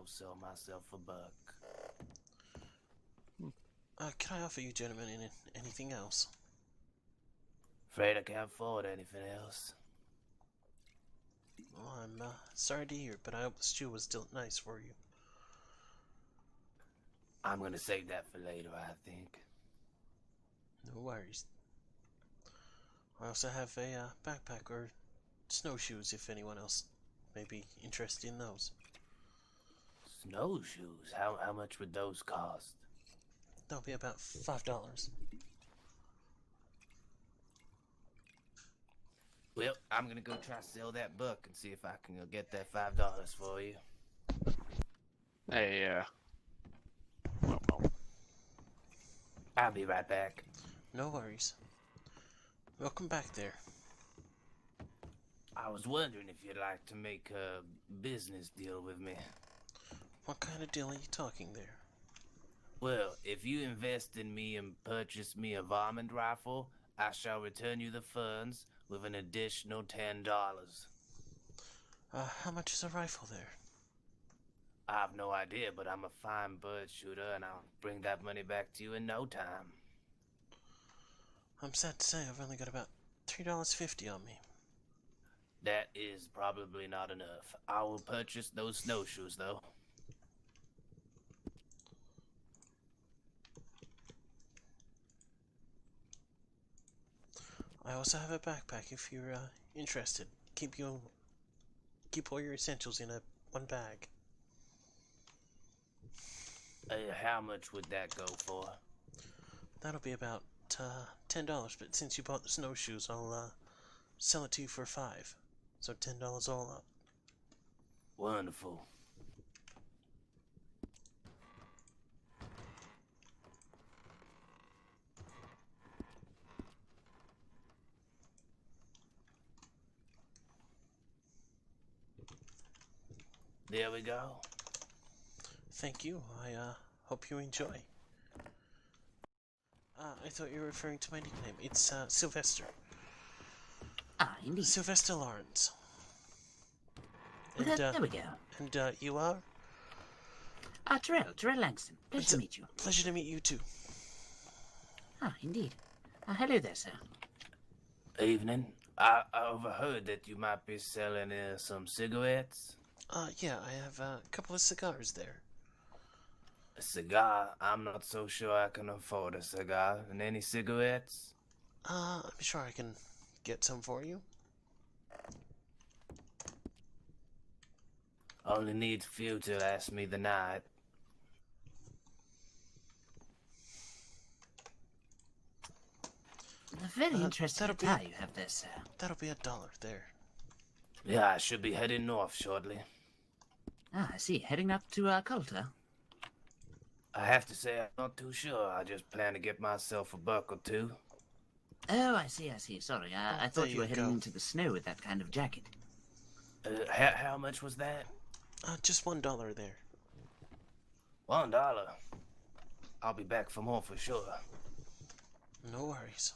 sell myself a buck. Can I offer you gentlemen anything else? Afraid I can't afford anything else. Well, I'm sorry to hear, but I hope the stew was still nice for you. I'm gonna save that for later, I think. No worries. I also have a backpack or snowshoes if anyone else may be interested in those. Snowshoes? How much would those cost? That'll be about $5. Well, I'm gonna go try to sell that buck and see if I can go get that $5 for you. Hey, I'll be right back. No worries. Welcome back there. I was wondering if you'd like to make a business deal with me. What kind of deal are you talking there? Well, if you invest in me and purchase me a varmint rifle, I shall return you the funds with an additional $10. How much is a rifle there? I have no idea, but I'm a fine bird shooter and I'll bring that money back to you in no time. I'm sad to say I've only got about $3.50 on me. That is probably not enough. I will purchase those snowshoes, though. I also have a backpack if you're interested. Keep all your essentials in one bag. How much would that go for? That'll be about $10, but since you bought the snowshoes, I'll sell it to you for $5. So $10 all up. Wonderful. There we go. Thank you. I hope you enjoy. I thought you were referring to my nickname. It's Sylvester. Ah, indeed. Sylvester Lawrence. Well, And, there we go. And you are? Terrell Langston. Pleasure to meet you. Pleasure to meet you too. Ah, indeed. Hello there, sir. Evening. I overheard that you might be selling some cigarettes. Yeah, I have a couple of cigars there. A cigar? I'm not so sure I can afford a cigar. And any cigarettes? I'm sure I can get some for you. Only needs a few to last me the night. A very interesting that'll be- attire you have there, sir. That'll be $1 there. Yeah, I should be heading north shortly. Ah, I see. Heading up to Coulter. I have to say I'm not too sure. I just plan to get myself a buck or two. Oh, I see. Sorry, I thought there you were you heading go. into the snow with that kind of jacket. How much was that? Just $1 there. $1. I'll be back for more for sure. No worries.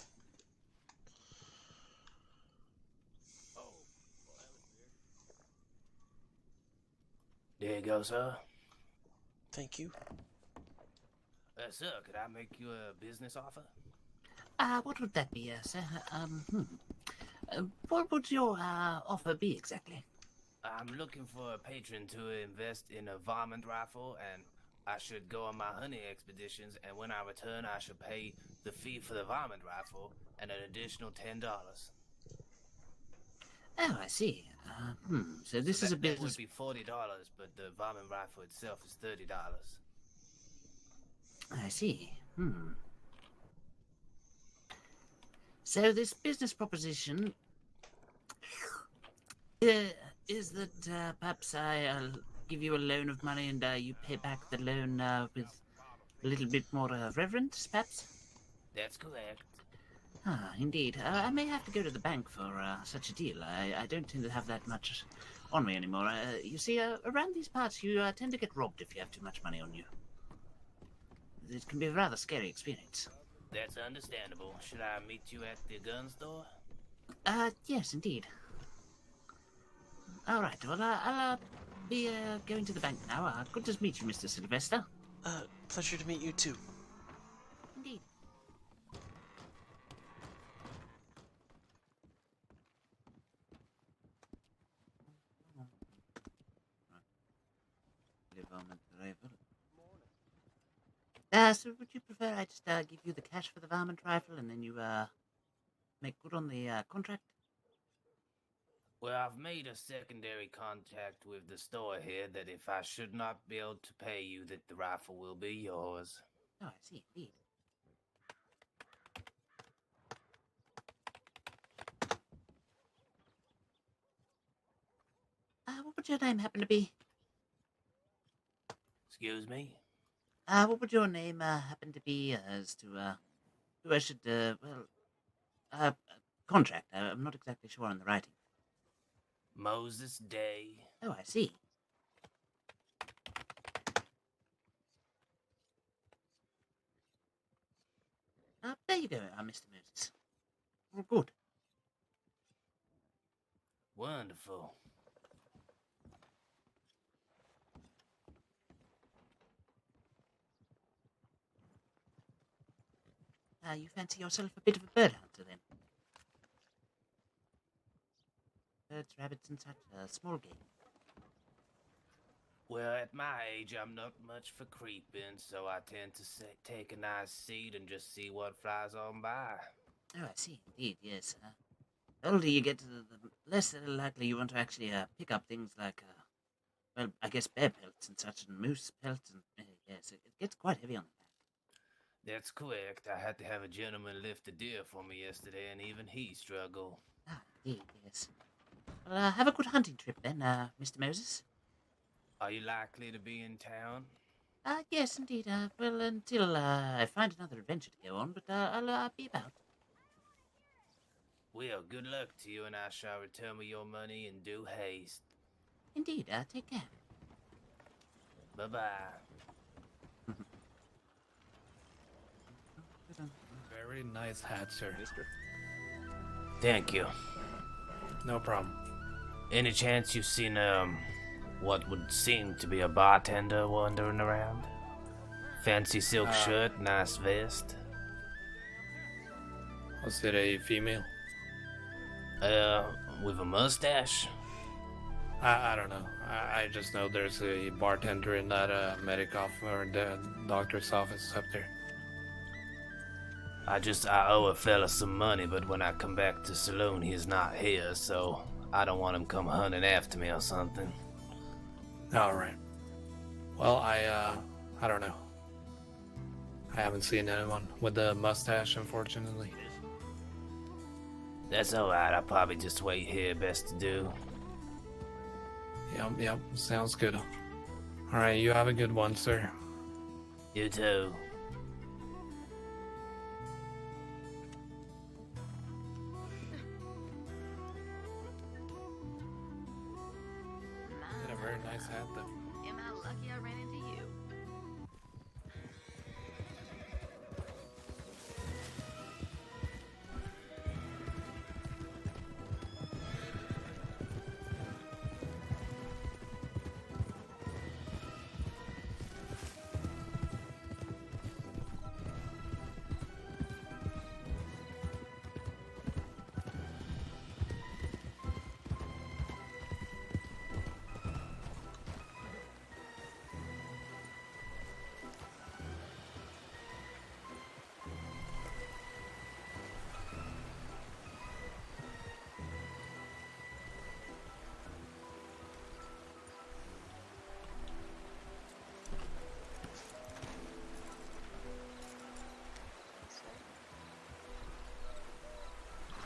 There you go, sir. Thank you. Sir, could I make you a business offer? What would that be, sir? What would your offer be exactly? I'm looking for a patron to invest in a varmint rifle, and I should go on my hunting expeditions, and when I return, I should pay the fee for the varmint rifle and an additional $10. Oh, I see. So this So is a that business. would be $40, but the varmint rifle itself is $30. I see. So this business proposition is that perhaps I'll give you a loan of money and you pay back the loan with a little bit more reverence, perhaps? That's correct. Ah, indeed. I may have to go to the bank for such a deal. I don't tend to have that much on me anymore. You see, around these parts, you tend to get robbed if you have too much money on you. It can be a rather scary experience. That's understandable. Should I meet you at the gun store? Yes, indeed. All right. Well, I'll be going to the bank now. Good to meet you, Mr. Sylvester. Pleasure to meet you too. Indeed. So would you prefer I just give you the cash for the varmint rifle and then you make good on the contract? Well, I've made a secondary contact with the store here that if I should not be able to pay you, that the rifle will be yours. Oh, I see, indeed. What would your name happen to be? Excuse me? What would your name happen to be as to who I should contract? I'm not exactly sure on the writing. Moses Day. Oh, I see. There you go, Mr. Moses. All good. Wonderful. You fancy yourself a bit of a bird hunter, then? Birds, rabbits, and such, small game. Well, at my age, I'm not much for creeping, so I tend to take a nice seat and just see what flies on by. Oh, I see, indeed, yes. The older you get, the less likely you want to actually pick up things like, well, I guess bear pelts and such, and moose pelts, and yes, it gets quite heavy on the back. That's correct. I had to have a gentleman lift a deer for me yesterday, and even he struggled. Ah, indeed, yes. Well, have a good hunting trip then, Mr. Moses. Are you likely to be in town? Yes, indeed. Well, until I find another adventure to go on, but I'll be about. Well, good luck to you, and I shall return with your money in due haste. Indeed, take care. Bye-bye. Very nice hat, sir. Thank you. No problem. Any chance you've seen, what would seem to be a bartender wandering around? Fancy silk shirt, nice vest. Was it a female? With a mustache? I don't know. I just know there's a bartender in that medic office or the doctor's office up there. I owe a fella some money, but when I come back to saloon, he's not here, so I don't want him come hunting after me or something. All right. Well, I don't know. I haven't seen anyone with a mustache, unfortunately. That's alright, I'll probably just wait here, best to do. Yep, sounds good. All right, you have a good one, sir. You too. You had a very nice hat, though. Am I lucky I ran into you?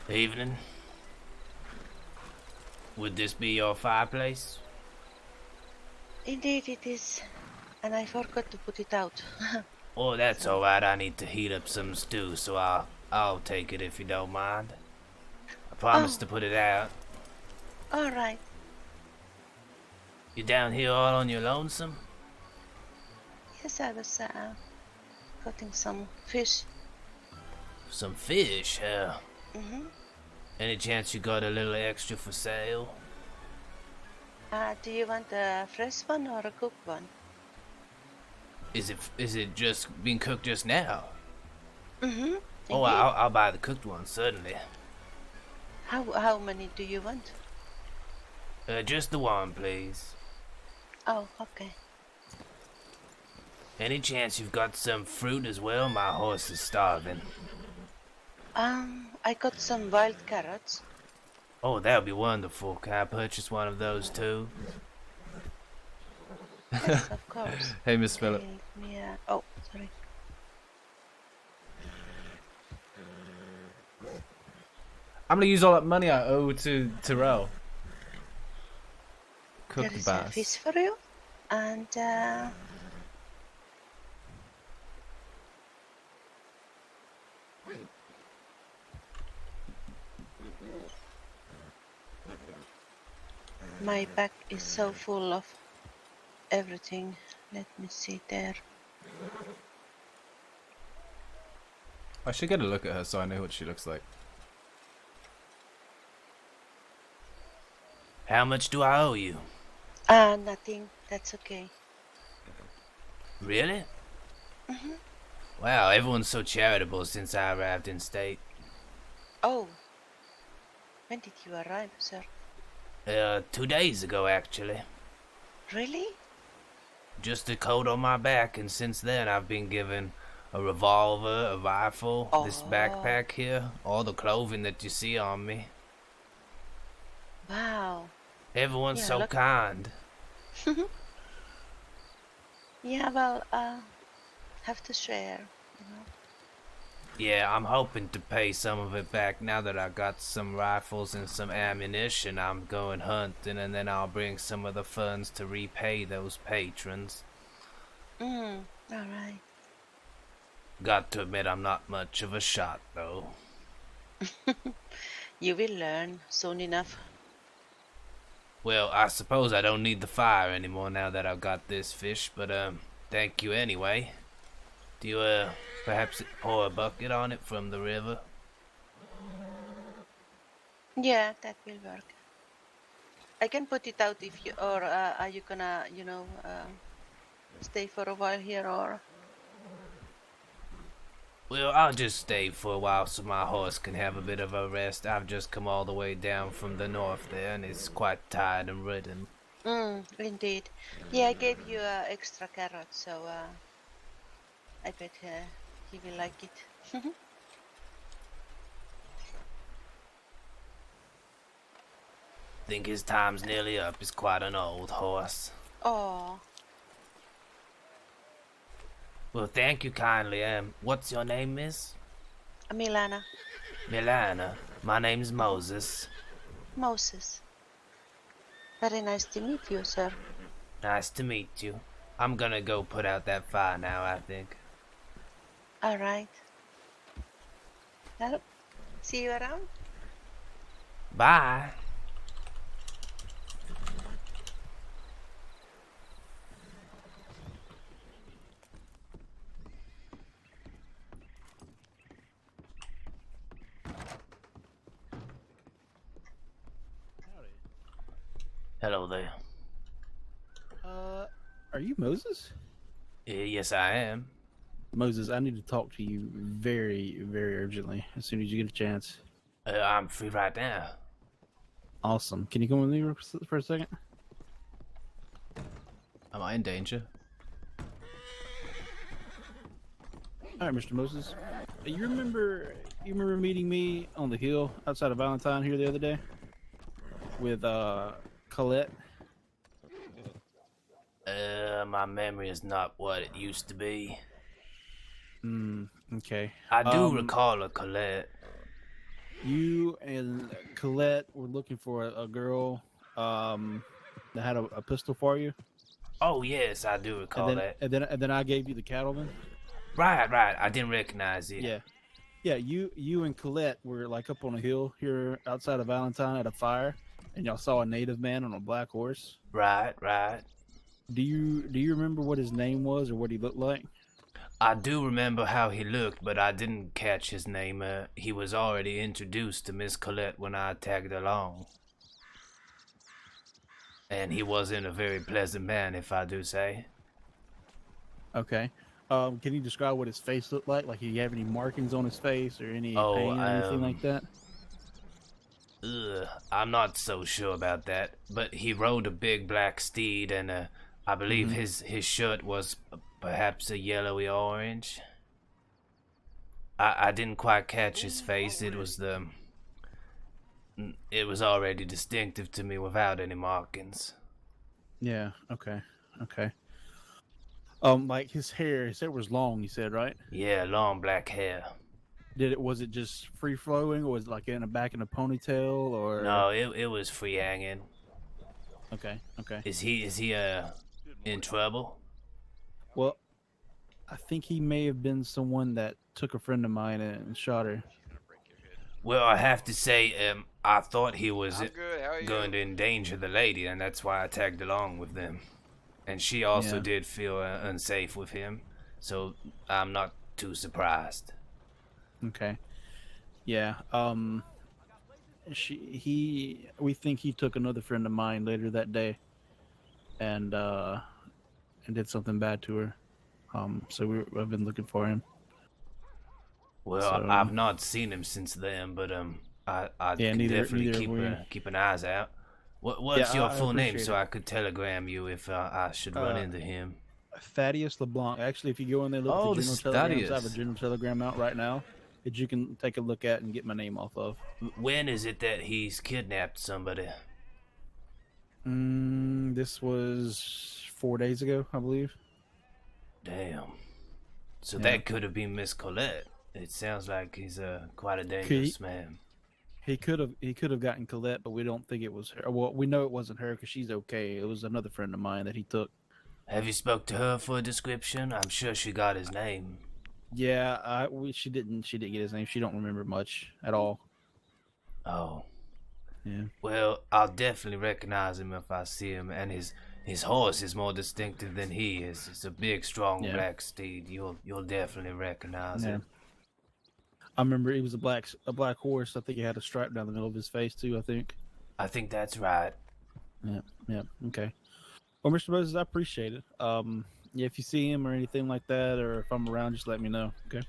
Evening. Would this be your fireplace? Indeed it is, and I forgot to put it out. Oh, that's alright. I need to heat up some stew, so I'll take it if you don't mind. I promise to put it out. All right. You down here all on your lonesome? Yes, I was cutting some fish. Some fish, Mm-hmm. Any chance you got a little extra for sale? Do you want a fresh one or a cooked one? Is it just being cooked just now? Mm-hmm. Oh, Indeed. I'll buy the cooked one, certainly. How many do you want? Just the one, please. Oh, okay. Any chance you've got some fruit as well? My horse is starving. I got some wild carrots. Oh, that would be wonderful. Can I purchase one of those too? Yes, of course. Hey, Miss Phillip. Okay, yeah. Oh, sorry. I'm gonna use all that money I owe to Terrell. Cook There the is a bass. fish for you, and my bag is so full of everything. Let me see there. I should get a look at her so I know what she looks like. How much do I owe you? Nothing. That's okay. Really? Mm-hmm. Wow, everyone's so charitable since I arrived in state. Oh, when did you arrive, sir? 2 days ago, actually. Really? Just a coat on my back, and since then I've been given a revolver, a rifle, this Oh. backpack here, all the clothing that you see on me. Wow. Everyone's Yeah, so look- kind. Yeah, well, have to share, you know. Yeah, I'm hoping to pay some of it back now that I got some rifles and some ammunition. I'm going hunting, and then I'll bring some of the funds to repay those patrons. All right. Got to admit, I'm not much of a shot, though. You will learn soon enough. Well, I suppose I don't need the fire anymore now that I've got this fish, but, thank you anyway. Do you, perhaps pour a bucket on it from the river? Yeah, that will work. I can put it out if you, or are you gonna, stay for a while here, or? Well, I'll just stay for a while so my horse can have a bit of a rest. I've just come all the way down from the north there, and it's quite tired and ridden. Indeed. Yeah, I gave you extra carrot, so I bet he will like it. Think his time's nearly up. He's quite an old horse. Oh, Well, thank you kindly. What's your name, miss? Milana, Milana. My name's Moses. Moses. Very nice to meet you, sir. Nice to meet you. I'm gonna go put out that fire now, I think. All right. Well, see you around. Bye. Hello there. Are you Moses? Yes, I am. Moses, I need to talk to you very, very urgently as soon as you get a chance. I'm free right now. Awesome. Can you come with me for a second? Am I in danger? All right, Mr. Moses. You remember meeting me on the hill outside of Valentine here the other day with Colette? My memory is not what it used to be. Okay. I do recall a Colette. You and Colette were looking for a girl that had a pistol for you. Oh yes, I do recall and then, that. And then I gave you the cattleman. Right. I didn't recognize you. Yeah. You and Colette were like up on a hill here outside of Valentine at a fire, and y'all saw a native man on a black horse. Right. Do you remember what his name was or what he looked like? I do remember how he looked, but I didn't catch his name. He was already introduced to Miss Colette when I tagged along. and he wasn't a very pleasant man, if I do say. Okay. Can you describe what his face looked like? Like, did he have any markings on his face or any Oh, pain or anything like that? I'm not so sure about that, but he rode a big black steed, and I believe his shirt was perhaps a yellowy orange. I didn't quite catch his face. It was already distinctive to me without any markings. Yeah. Okay. Okay. Like his hair was long. You said, right? Yeah, long black hair. Was it just free flowing, or was it like in the back in a ponytail, or? No, it was free hanging. Okay. Okay. Is he in trouble? Well, I think he may have been someone that took a friend of mine and shot her. Well, I have to say, I thought he was I'm good. How are you? going to endanger the lady, and that's why I tagged along with them. And she also Yeah. did feel unsafe with him, so I'm not too surprised. Okay. Yeah. We think he took another friend of mine later that day, and did something bad to her. So I've been looking for him. Well, So- I've not seen him since then, but I Yeah, can neither definitely have we. keep an eyes out. What's Yeah, your I full name appreciate so it. I could telegram you if I should run Uh, into him? Thaddeus LeBlanc. Actually, if you go in there, look Oh, at the this general is telegrams. I have a Thaddeus. general telegram out right now that you can take a look at and get my name off of. When is it that he's kidnapped somebody? This was 4 days ago, I believe. Damn. So Yeah. that could have been Miss Colette. It sounds like he's quite a dangerous man. He could have gotten Colette, but we don't think it was her. Well, we know it wasn't her because she's okay. It was another friend of mine that he took. Have you spoke to her for a description? I'm sure she got his name. Yeah, she didn't get his name. She don't remember much at all. Oh. Yeah. Well, I'll definitely recognize him if I see him, and his horse is more distinctive than he is. It's a big, strong Yeah. black steed. You'll definitely recognize Yeah. it. I remember he was a black horse. I think he had a stripe down the middle of his face too. I think that's right. Yeah. Okay. Well, Mr. Moses, I appreciate it. Yeah, if you see him or anything like that, or if I'm around, just let me know. Okay.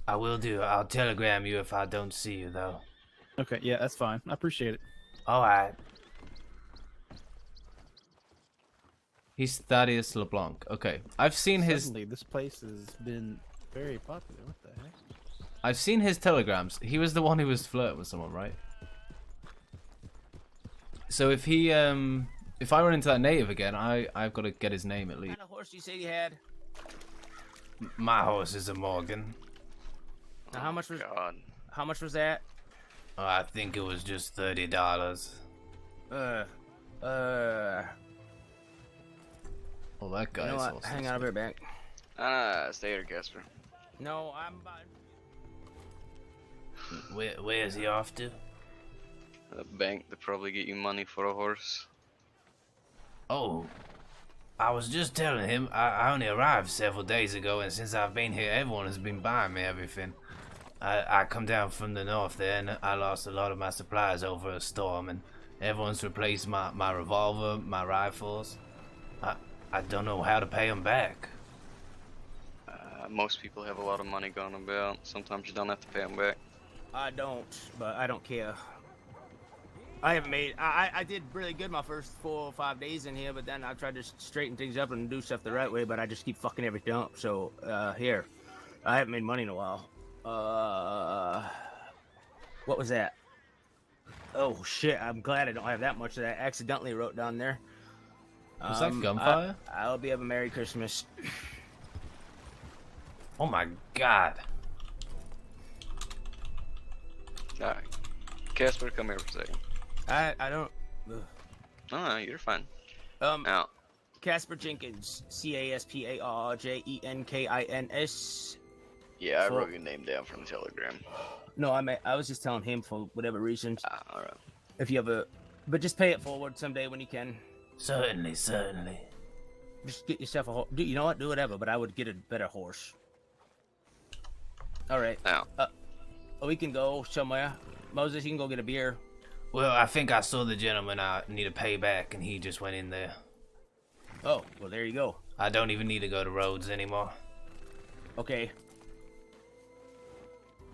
I will do. I'll telegram you if I don't see you, though. Okay. Yeah, that's fine. I appreciate it. All right. He's Thaddeus LeBlanc. Okay, I've seen his. Suddenly, this place has been very popular. What the heck? I've seen his telegrams. He was the one who was flirting with someone, right? So if I run into that native again, I've got to get his name at least. What kind of horse you say you had? My horse is a Morgan. Now, how much was that? I think it was just $30. Oh, that guy's awesome. Hang on, I'll be right back. Stay here, Casper. No, I'm. Where is he off to? The bank to probably get you money for a horse. Oh, I was just telling him I only arrived several days ago, and since I've been here, everyone has been buying me everything. I come down from the north there, and I lost a lot of my supplies over a storm, and everyone's replaced my revolver, my rifles. I don't know how to pay them back. Most people have a lot of money going about. Sometimes you don't have to pay them back. I don't, but I don't care. I haven't made. I did really good my first 4 or 5 days in here, but then I tried to straighten things up and do stuff the right way, but I just keep fucking everything up. So here, I haven't made money in a while. What was that? Oh shit! I'm glad I don't have that much that I accidentally wrote down there. Was that gunfire? I hope you have a Merry Christmas. Oh my God! Alright. Casper, come here for a second. I don't. No, you're fine. Now, Casper Jenkins, CASPARJENKINS. Yeah, I wrote your name down from the telegram. No, I was just telling him for whatever reasons. Alright. If you have but just pay it forward someday when you can. Certainly. Just get yourself a horse. You know what? Do whatever, but I would get a better horse. All right. Now, we can go somewhere. Moses, you can go get a beer. Well, I think I saw the gentleman I need to pay back, and he just went in there. Oh, well, there you go. I don't even need to go to Rhodes anymore. Okay.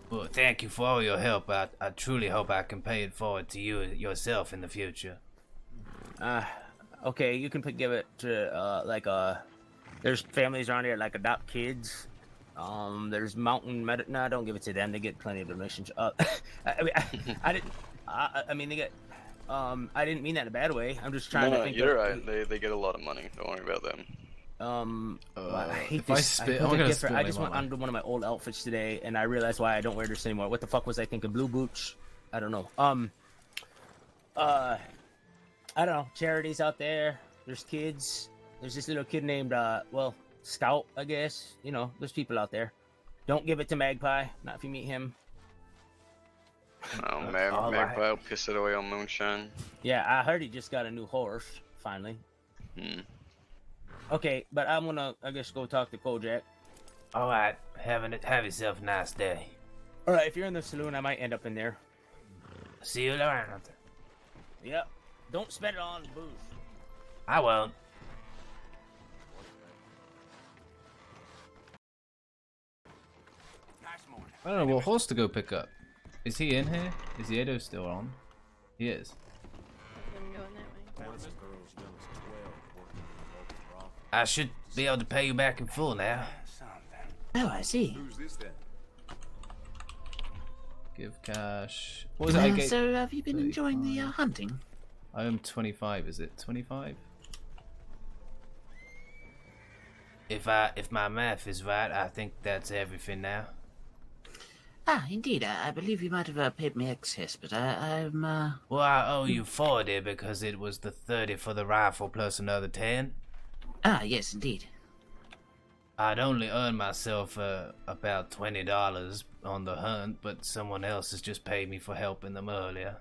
Well, thank you for all your help. I truly hope I can pay it forward to you yourself in the future. Okay, you can give it to, there's families around here, like, adopt kids. There's no, don't give it to them. They get plenty of donations. I mean, they get, I didn't mean that in a bad way. I'm just trying to think. You're right. They get a lot of money. Don't worry about them. I hate if I this. spit, I, I'm put a gonna gift spit I like just went mama. onto one of my old outfits today, and I realized why I don't wear this anymore. What the fuck was I thinking? Blue boots? I don't know. I don't know. Charities out there. There's kids. There's this little kid named, Scout, I guess. You know, there's people out there. Don't give it to Magpie. Not if you meet him. Oh, Magpie will piss it away on moonshine. Yeah, I heard he just got a new horse, finally. Okay, but I'm gonna, I guess, go talk to Kojak. All right, have yourself a nice day. All right, if you're in the saloon, I might end up in there. See you around. Yep. Don't spend it on booze. I won't. I don't know what horse to go pick up. Is he in here? Is the Edo still on? He is. I'm going that way. I should be able to pay you back in full now. Oh, I see. Give cash. What was it I gave? So, have you been enjoying the hunting? I am 25. Is it 25? If my math is right, I think that's everything now. Ah, indeed. I believe you might have paid me excess, but I'm. Well, I owe you 40 because it was the 30 for the rifle plus another 10. Ah, yes, indeed. I'd only earned myself about $20 on the hunt, but someone else has just paid me for helping them earlier.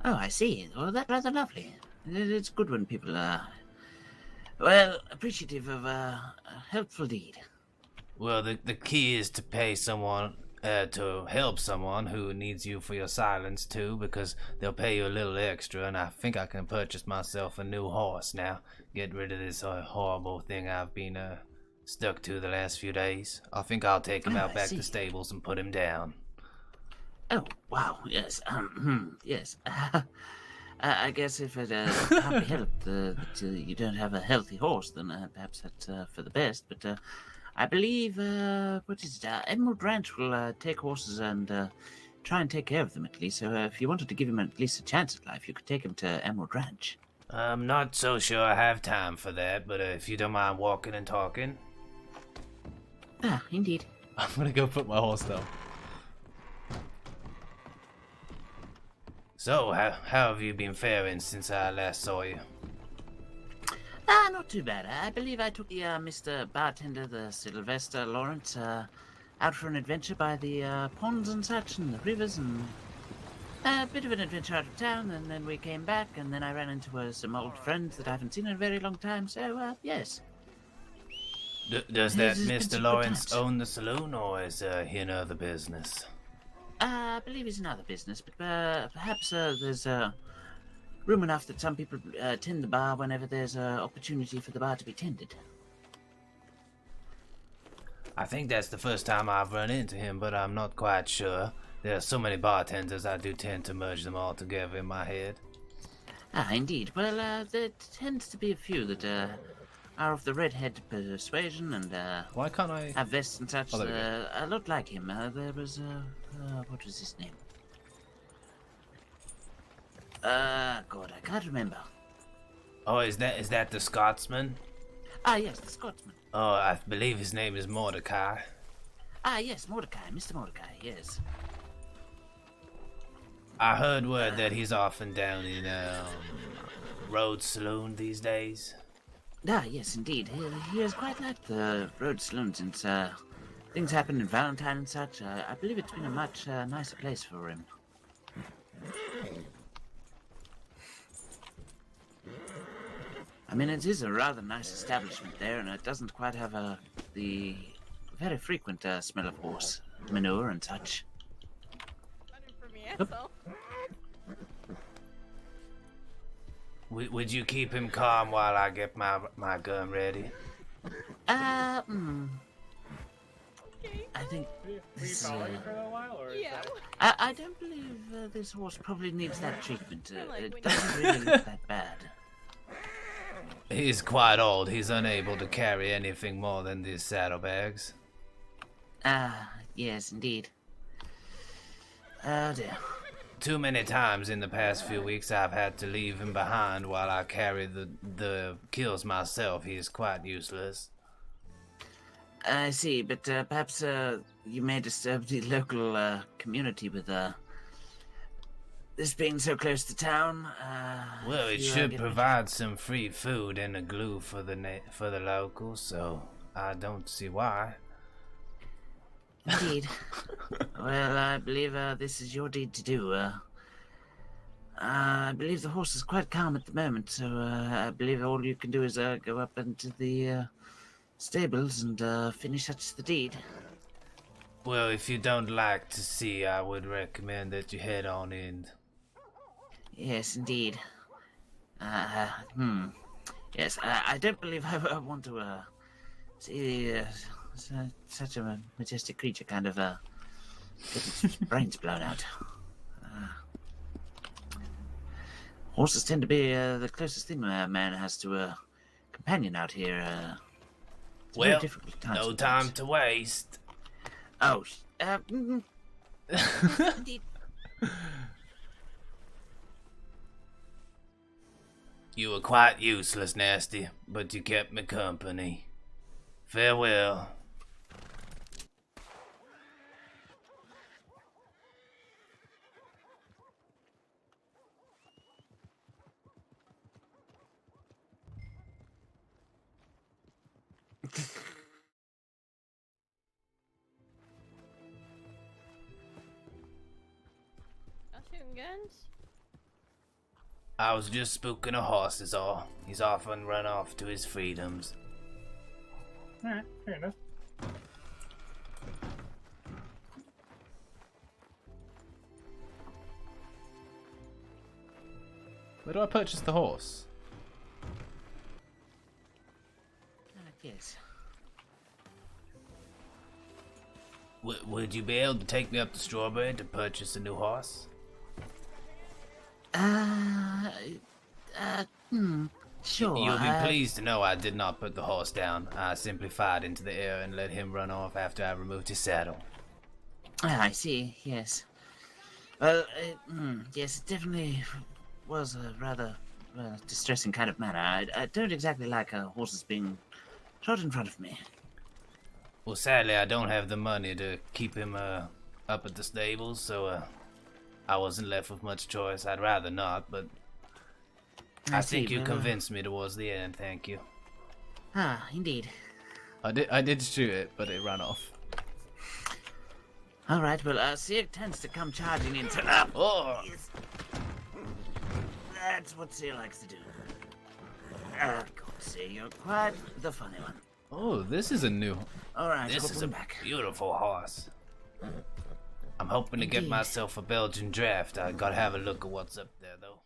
Oh, I see. Well, that's rather lovely. It's good when people are, well, appreciative of a helpful deed. Well, the key is to pay someone, to help someone who needs you for your silence too, because they'll pay you a little extra, and I think I can purchase myself a new horse now. Get rid of this horrible thing I've been stuck to the last few days. I think I'll take him out back to stables and put him down. Oh, wow, yes, yes. I guess if it can't be helped that you don't have a healthy horse, then perhaps that's for the best, but I believe, what is it, Emerald Ranch will take horses and try and take care of them at least, so if you wanted to give him at least a chance at life, you could take him to Emerald Ranch. I'm not so sure I have time for that, but if you don't mind walking and talking. Ah, indeed. I'm gonna go put my horse down. So, how have you been faring since I last saw you? Ah, not too bad. I believe I took the Mr. Bartender, the Sylvester Lawrence, out for an adventure by the ponds and such, and the rivers, and a bit of an adventure out of town, and then we came back, and then I ran into some old friends that I haven't seen in a very long time, so, yes. Does that There's been Mr. some good Lawrence times. own the saloon, or is he in other business? I believe it's another business, but perhaps there's room enough that some people tend the bar whenever there's an opportunity for the bar to be tended. I think that's the first time I've run into him, but I'm not quite sure. There are so many bartenders, I do tend to merge them all together in my head. Ah, indeed. Well, there tends to be a few that are of the redhead persuasion and Why can't I? have vests and such. Oh, there we go. A lot like him. There was what was his name? God, I can't remember. Oh, is that the Scotsman? Ah, yes, the Scotsman. Oh, I believe his name is Mordecai. Ah, yes, Mordecai, Mr. Mordecai, yes. I heard word that he's often down in Road Saloon these days. Ah, yes, indeed. He has quite liked the road saloon since things happened in Valentine and such. I believe it's been a much nicer place for him. I mean, it is a rather nice establishment there, and it doesn't quite have the very frequent smell of horse manure and such. For me, Yep. so. Would you keep him calm while I get my gun ready? I think this, Yeah. I don't believe this horse probably needs that treatment. It doesn't really look that bad. He's quite old. He's unable to carry anything more than these saddlebags. Yes, indeed. Oh dear. Too many times in the past few weeks I've had to leave him behind while I carry the kills myself. He is quite useless. I see, but perhaps you may disturb the local community with this being so close to town. Well, it should provide some free food and a glue for the locals, so I don't see why. Indeed. Well, I believe this is your deed to do. I believe the horse is quite calm at the moment, so I believe all you can do is go up into the stables and finish such the deed. Well, if you don't like to see, I would recommend that you head on in. Yes, indeed. Yes, I don't believe I want to see such a majestic creature kind of get its brains blown out. Horses tend to be the closest thing a man has to a companion out here. It's very Well, difficult at times no sometimes. time to waste. Oh, indeed. You were quite useless, Nasty, but you kept me company. Farewell. Y'all shooting guns? I was just spooking a horse is all. He's often run off to his freedoms. Alright, fair enough. Where do I purchase the horse? Yes. Would you be able to take me up to Strawberry to purchase a new horse? Sure. You'll be pleased to know I did not put the horse down. I simply fired into the air and let him run off after I removed his saddle. I see, yes. Well, yes, it definitely was a rather distressing kind of manner. I don't exactly like horses being shot in front of me. Well, sadly, I don't have the money to keep him up at the stables, so I wasn't left with much choice. I'd rather not, but I think you convinced me towards the end. Thank you. Ah, indeed. I did shoot it, but it ran off. All right, well, Seer tends to come charging into... Oh! Yes. That's what Seer likes to do. God, Seer, you're quite the funny one. Oh, this is a new... All right, This is a back. beautiful horse. I'm hoping to get Indeed. myself a Belgian draft. I gotta have a look at what's up there, though.